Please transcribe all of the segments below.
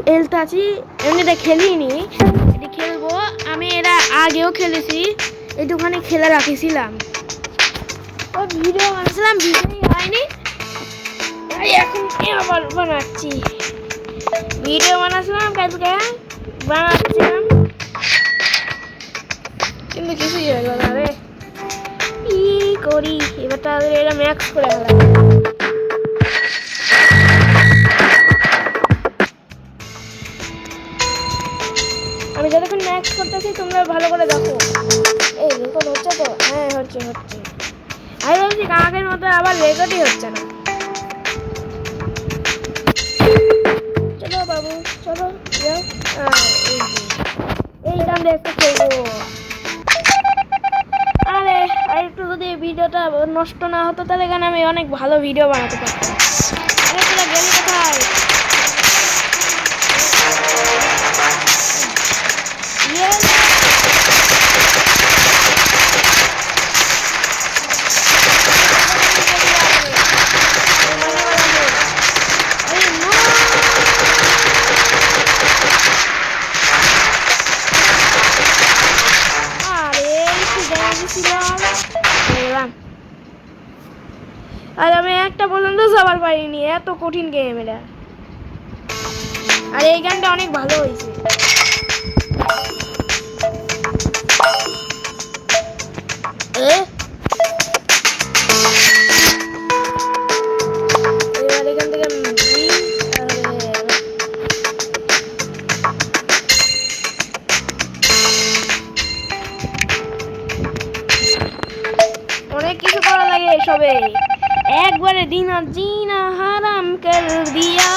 খেলতেছি, এমনিতে খেলিনি, এটি খেলবো। আমি এরা আগেও খেলেছি, একটুখানি খেলে রাখিছিলাম। ও ভিডিও বানাচ্ছিলাম, ভিডিওই হয়নি, তাই এখন আবার বানাচ্ছি। ভিডিও বানাচ্ছিলাম কালকে, বানাচ্ছিলাম, কিন্তু কিছুই হলো না রে। কি করি এবার? তাহলে এটা ম্যাক্স করে ফেলা। আমি যতক্ষণ ম্যাক্স করতেছি তোমরা ভালো করে দেখো। এই রেকর্ড হচ্ছে তো? হ্যাঁ হচ্ছে হচ্ছে। আমি ভাবছি কাকের মতো আবার রেকর্ডই হচ্ছে না। চলো বাবু চলো যাও। এই গান দেখতে খেলবো। আরে আর একটু যদি ভিডিওটা নষ্ট না হতো তাহলে এখানে আমি অনেক ভালো ভিডিও বানাতে পারতাম। আরে তোরা গেলি কোথায়? আর আমি একটা পর্যন্ত সবার পারিনি, এত কঠিন গেম এটা। আর এই গানটা অনেক ভালো হয়েছে। এবার এখান থেকে অনেক কিছু করা লাগে সবে। একবারে দিন জিনা হারাম কর দিয়া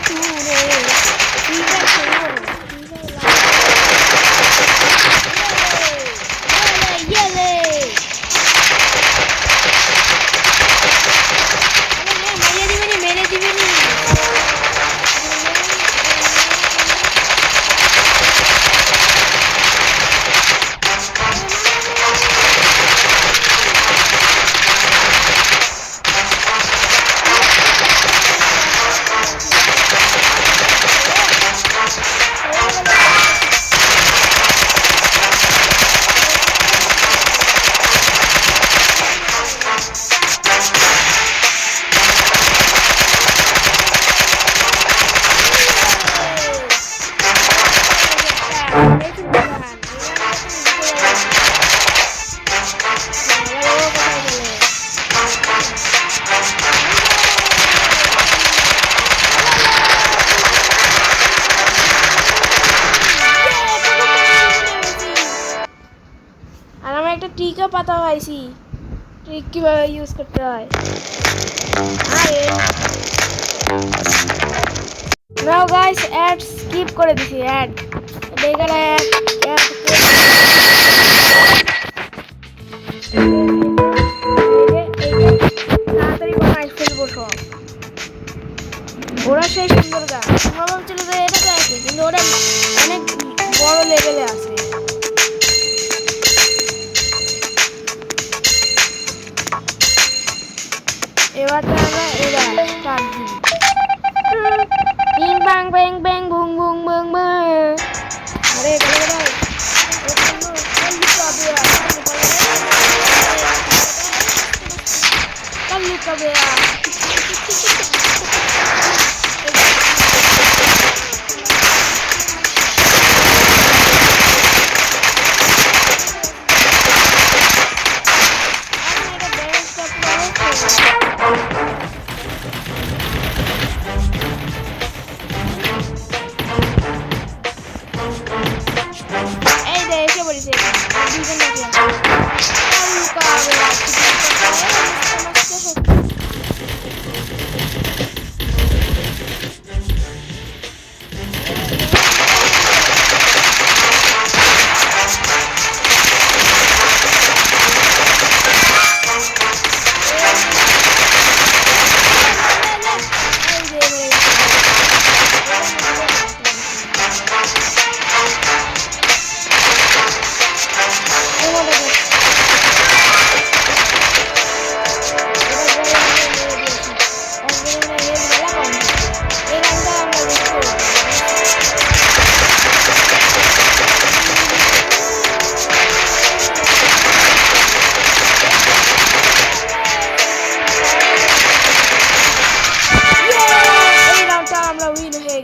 তूने। ঠিক আছে ট্রিকও পাতা পাইছি, ট্রিক কিভাবে ইউজ করতে হয়। আরে নাও গাইস, অ্যাড স্কিপ করে দিছি। অ্যাড বেকার অ্যাড তাড়াতাড়ি বানাই ফেলবো সব। ওরা সেই সুন্দর গান, তোমরা ভাবছিল যে এটাতে আছে, কিন্তু ওরা অনেক বড় লেভেলে আছে। এবার আমরা স্টার্ট দিই। বিং বাং ব্যাং ব্যাং বুং বুং বুং বুং। আরে ভাই কাল্লু কবে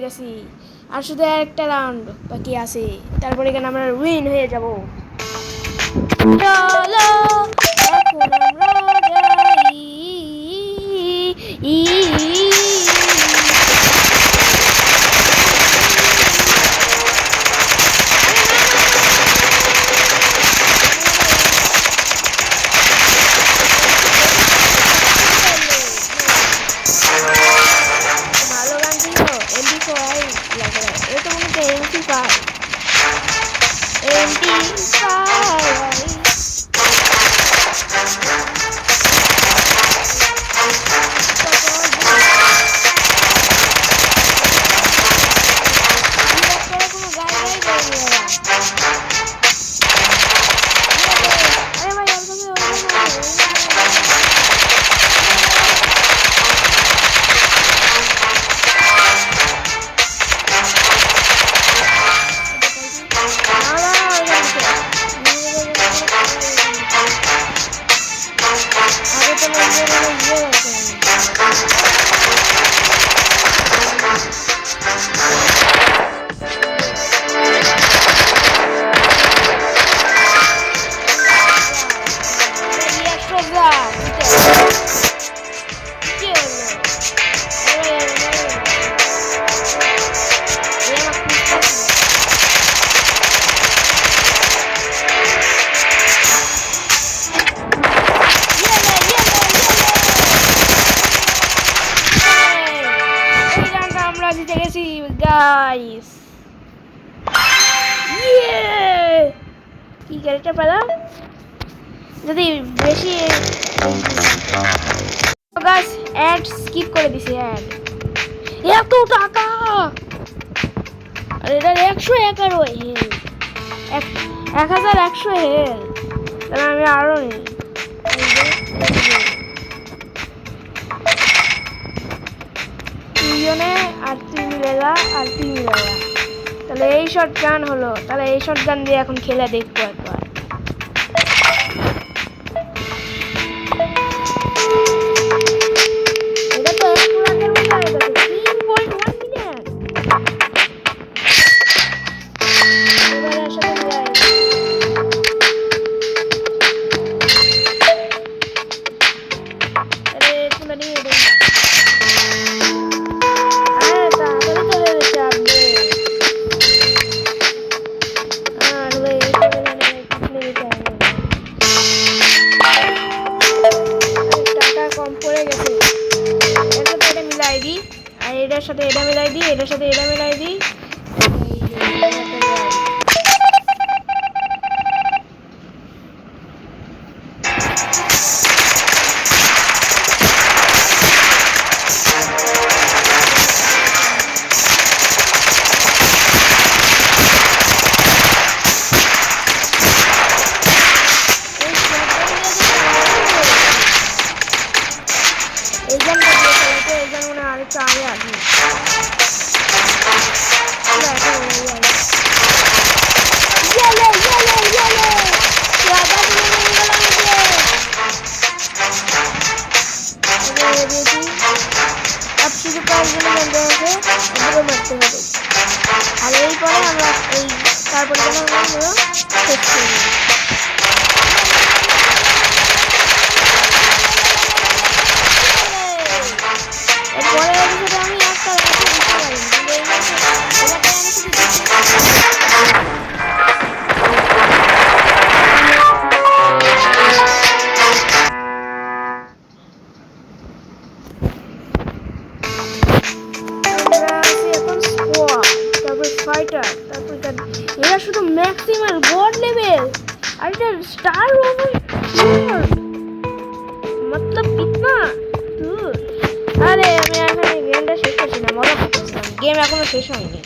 গেছি। আর শুধু একটা রাউন্ড বাকি আছে, তারপরে এখানে আমরা উইন হয়ে যাব। চলো এখন আমরা যাই। ভালো গান ছিল MP4 লাগে, এটা মনে হচ্ছে MP5 জিতে গেছি গাইস। কি ক্যারেক্টার পেলাম? যদি বেশি গাইস অ্যাড স্কিপ করে দিছি। অ্যাড এত টাকা, আর এটা 111 হেল, 1100 হেল। তাহলে আমি আরো নেই। দুজনে আর 3 মিলেগা আর 3 মিলেগা। তাহলে এই শট গান হলো। তাহলে এই শট গান দিয়ে এখন খেলে দেখবো একবার। এটা তো এক লাখের মতো হয়ে গেছে, 3.1 মিলিয়ন। এবারে আসলে যাই। আরে তোমরা নিয়ে দেখ। এটার সাথে এটা মিলাই দিই, এটার সাথে এটা মিলাই দিই। আগে আসি अब शुरू कर देना बंदे से अंदर मरते हैं আর এই পরে আমরা এই তারপরে যেন আমরা হলো শেষ করি এরপরে এদিকে আমি একটা রাখতে দিতে পারি কিন্তু এই মাসে এটাতে আমি শুধু फाइटर ये शुद्ध मैक्सिमम गॉड लेवल और इधर स्टार ओवर मतलब इतना दूर अरे मैं এখানে গেমটা শেষ করছি না মজা করতেছিলাম গেম এখনো শেষ হয়নি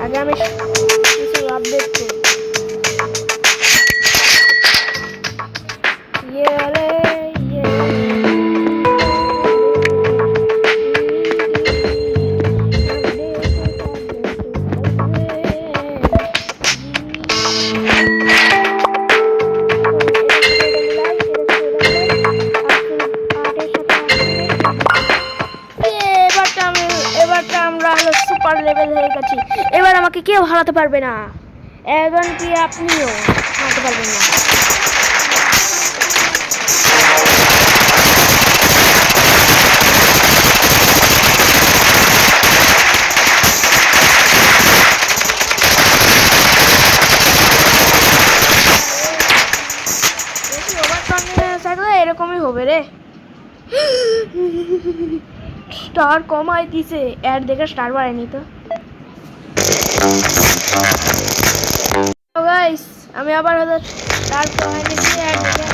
আগে আমি কিছু আপডেট করি সুপার লেভেল হয়ে গেছি। এবার আমাকে কেউ হারাতে পারবে না, এখন কি আপনিও হারাতে পারবেন না। এরকমই হবে রে। স্টার কমাই দিছে, অ্যাড দেখে স্টার বাড়ায়নি তো। গাইস আমি আবার হলো স্টার কমাই দিচ্ছি, অ্যাড দেখে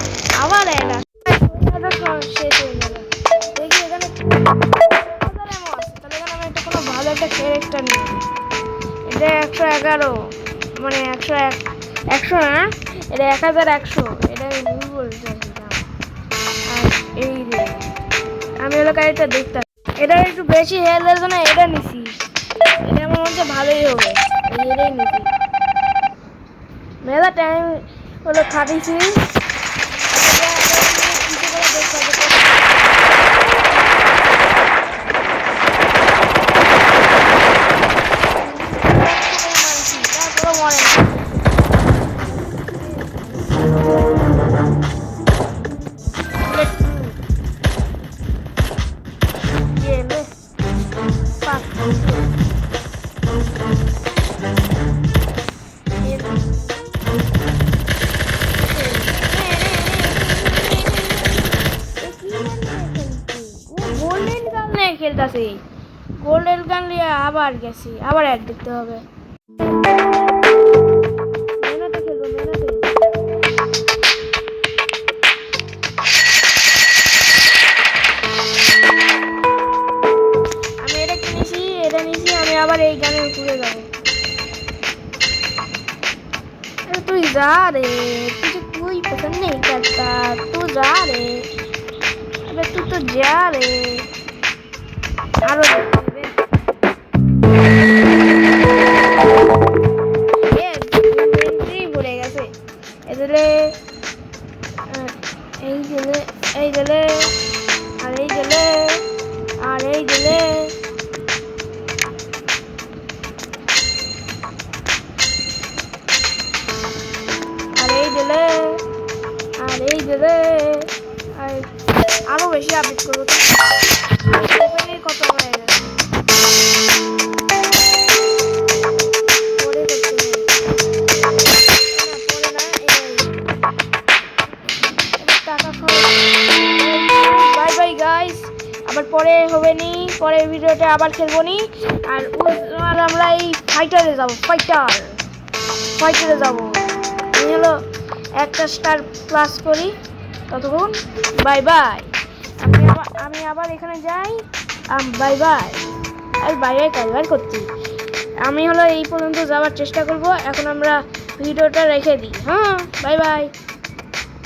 আবার অ্যাড শেষ হয়ে গেল। দেখি এখানে তাহলে এখানে আমি একটা কোনো ভালো একটা ক্যারেক্টার নিই। এটা 111, মানে 100 না, এটা 1100, এটা ভুল বলছি। আর এই যে আমি হলো গাড়িটা দেখতাম, এটা একটু বেশি হেলথের জন্য এটা নিছি। এটা আমার মনে হচ্ছে ভালোই হবে, এটাই নিছি। মেলা টাইম হলো খাটিছি। খেলতেছি গোল্ডেন গান নিয়ে আবার গেছি, আবার অ্যাড দেখতে হবে। আমি এটা কিনেছি, এটা নিয়েছি, আমি আবার এই গানে ঘুরে যাবো। তুই যা রে, তুই পছন্দ নেই করতা, তুই যা রে, তুই তো যা রে। আরো ভরে গেছে এদিকে, এই গেলে, এই গেলে, আর এই গেলে, আর এই গেলে, আর এই গেলে, আর এই গেলে, আর আরো বেশি আপডেট করবো। কত হয়ে গেছে বাই বাই গাইস, আবার পরে হবে নি, পরের ভিডিওতে আবার খেলবো নি। আর আমরা এই ফাইটারে যাবো, ফাইটারে যাবো। এই হলো একটা স্টার প্লাস করি, ততক্ষণ বাই বাই। আমি আবার এখানে যাই, বাই বাই। আর বাই বাই কাজবার করছি আমি হলো এই পর্যন্ত যাওয়ার চেষ্টা করব। এখন আমরা ভিডিওটা রেখে দিই। হ্যাঁ বাই বাই।